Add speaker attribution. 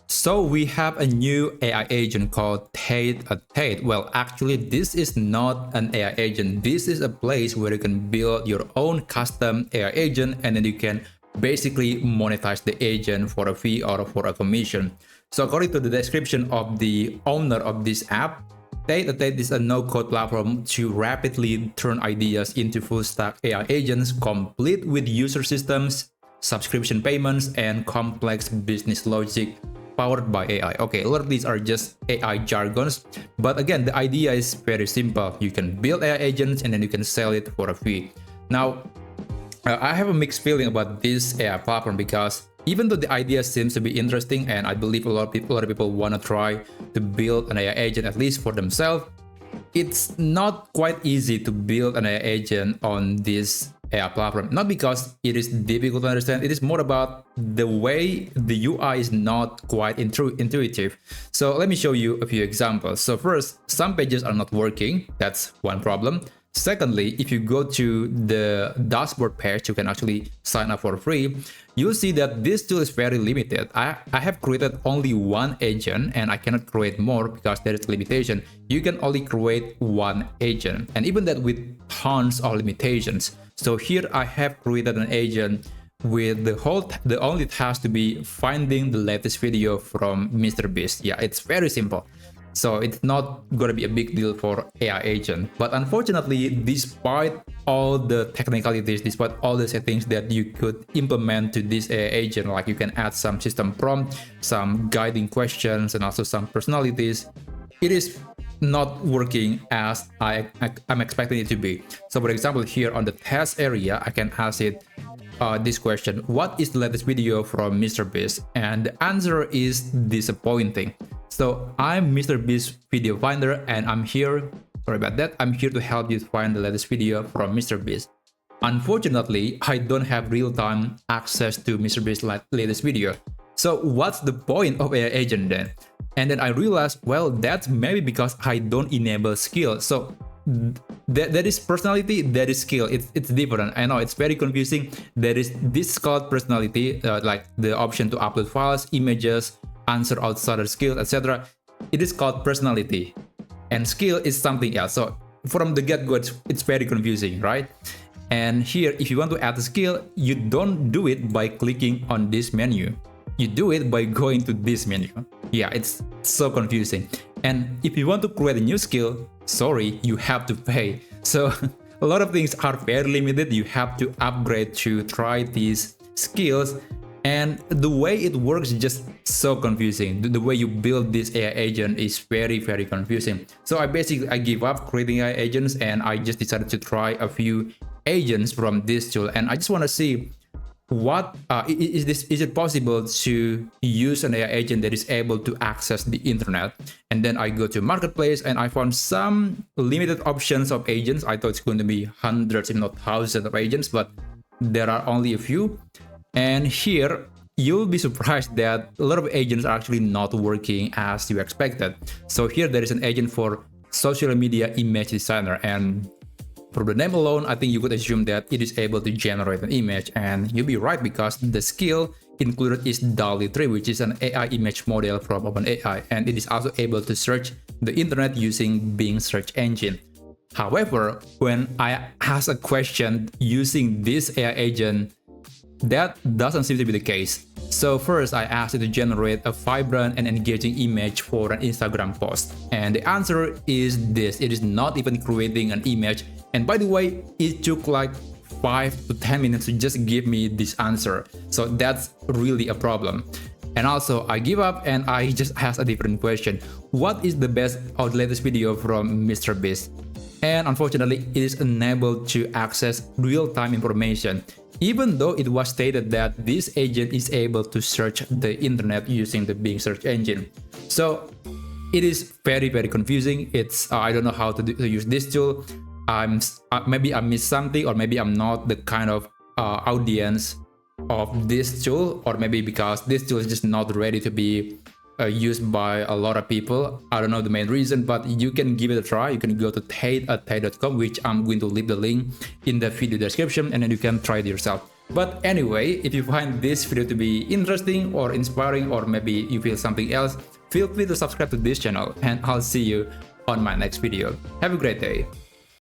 Speaker 1: So we have a new AI agent called Tate-A-Tate. Well, actually, this is not an AI agent. This is a place where you can build your own custom AI agent, and then you can basically monetize the agent for a fee or for a commission. So according to the description of the owner of this app, Tate-A-Tate is a no-code platform to rapidly turn ideas into full-stack AI agents, complete with user systems, subscription payments, and complex business logic powered by AI. Okay, a lot of these are just AI jargons, but again, the idea is very simple. You can build AI agents and then you can sell it for a fee. Now, I have a mixed feeling about this AI platform because even though the idea seems to be interesting, and I believe a lot of people want to try to build an AI agent at least for themselves, it's not quite easy to build an AI agent on this AI platform. Not because it is difficult to understand, it is more about the way the UI is not quite intuitive. So let me show you a few examples. So first, some pages are not working. That's one problem. Secondly, if you go to the dashboard page, you can actually sign up for free. You'll see that this tool is very limited. I have created only one agent and I cannot create more because there is a limitation. You can only create one agent, and even that with tons of limitations. So here I have created an agent with the only task to be finding the latest video from MrBeast. Yeah, it's very simple. So it's not gonna be a big deal for AI agent. But unfortunately, despite all the technicalities, despite all the settings that you could implement to this AI agent, like you can add some system prompt, some guiding questions, and also some personalities, it is not working as I'm expecting it to be. So for example, here on the test area, I can ask it this question: what is the latest video from MrBeast? And the answer is disappointing. So I'm MrBeast video finder, and I'm here, sorry about that, I'm here to help you find the latest video from MrBeast. Unfortunately, I don't have real-time access to MrBeast's latest video. So what's the point of AI agent then? And then I realized, well, that's maybe because I don't enable skill. So that is personality, that is skill. It's different. I know it's very confusing. There is this called personality, like the option to upload files, images, answer outsider skills, etc. It is called personality, and skill is something else. So from the get-go, it's very confusing, right? And here, if you want to add a skill, you don't do it by clicking on this menu. You do it by going to this menu. Yeah, it's so confusing. And if you want to create a new skill, sorry, you have to pay. So a lot of things are very limited. You have to upgrade to try these skills. And the way it works is just so confusing. The way you build this AI agent is very, very confusing. So I give up creating AI agents, and I just decided to try a few agents from this tool. And I just want to see what is it possible to use an AI agent that is able to access the internet. And then I go to marketplace and I found some limited options of agents. I thought it's going to be hundreds if not thousands of agents, but there are only a few. And here you'll be surprised that a lot of agents are actually not working as you expected. So here there is an agent for social media image designer, and from the name alone, I think you could assume that it is able to generate an image, and you'll be right because the skill included is DALL-E 3, which is an AI image model from OpenAI, and it is also able to search the internet using Bing search engine. However, when I ask a question using this AI agent, that doesn't seem to be the case. So first, I asked it to generate a vibrant and engaging image for an Instagram post, and the answer is this. It is not even creating an image. And by the way, it took like 5 to 10 minutes to just give me this answer. So that's really a problem. And also, I give up and I just ask a different question. What is the best or the latest video from MrBeast? And unfortunately, it is unable to access real-time information, even though it was stated that this agent is able to search the internet using the Bing search engine. So it is very, very confusing. I don't know how to use this tool. Maybe I missed something, or maybe I'm not the kind of audience of this tool, or maybe because this tool is just not ready to be used by a lot of people. I don't know the main reason, but you can give it a try. You can go to Tate@tate.com, which I'm going to leave the link in the video description, and then you can try it yourself. But anyway, if you find this video to be interesting or inspiring, or maybe you feel something else, feel free to subscribe to this channel, and I'll see you on my next video. Have a great day.